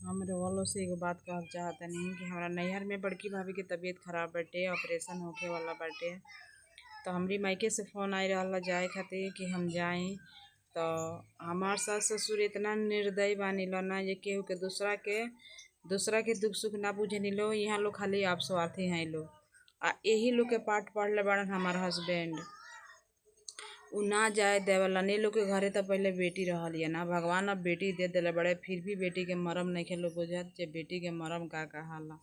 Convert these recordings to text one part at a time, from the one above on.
हम रोलो से एगो बात कहल चाहतनी कि हमरा नैहर में बड़की भाभी के तबीयत खराब बाटे, ऑपरेशन होखे वाला बाटे। तो हमरी मायके से फ़ोन आई रहल जाए खातिर कि हम जाई। तो हमार सास ससुर इतना निर्दयी बानी लो ना, जे केहू के दूसरा के दुख सुख ना बुझेनी लो। यहाँ लोग खाली आप स्वार्थी हैं लो। आ यही लोग के पाठ पढ़ले बाड़न हमार हस्बैंड। उ ना जाए देवलन। ए लोग के घरे तो पहले बेटी रहलिए ना, भगवान अब बेटी दे देले बड़े, फिर भी बेटी के मरम नइखे लोग बुझत जे बेटी के मरम का कहाला।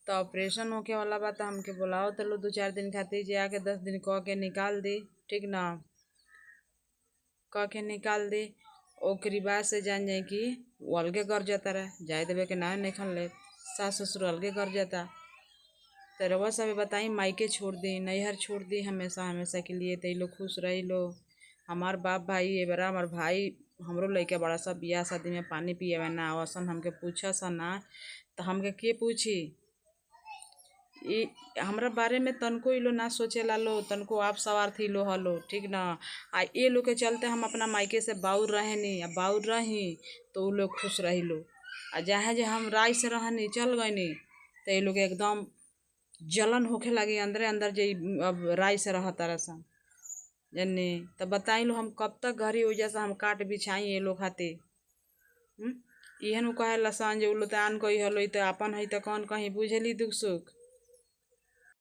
तो ऑपरेशन होखे वाला बा, तो हमके बुलाओ तो लो 2-4 दिन खातिर, जे आके 10 दिन कह के निकाल दी, ठीक ना। कह के निकाल दी। ओकरी बाद से जान जाई कि वो अलगे कर जाता रहे, जाए देवे के ना नइखन ले, सास ससुर अलगे कर जाता। तो रउआ सब बताई, मायके छोड़ दी, नैहर छोड़ दी हमेशा हमेशा के लिए, तो लोग खुश रही लो। हमार बाप भाई ए बरा हमार भाई हमरो लइका बड़ा सा, बियाह शादी में पानी पियावे ना आवसन, हमके पूछसन ना। तो हमके के पूछी? ई हमरा बारे में तनको ई लो ना सोचेला लो, तनको आप सवार्थी लो हलो, ठीक ना। आ ए लोग के चलते हम अपना मायके से बाउर रहेनी, आ बाउर रही तो उ लोग खुश रही लो। आ जहाँ जे हम राय से रहनी चल गईनी, तो ये लोग एकदम जलन होखे लगी अंदरे अंदर, जे अब राय से रहता रसन जन्नी। तो बताई लो हम कब तक घरी हो जैसा हम काट बिछाई ये लोग खातिर। इहन उ कहे लसन जे उ लोग आन कही हलो, तो आपन है तो कौन कहीं बुझेली दुख सुख।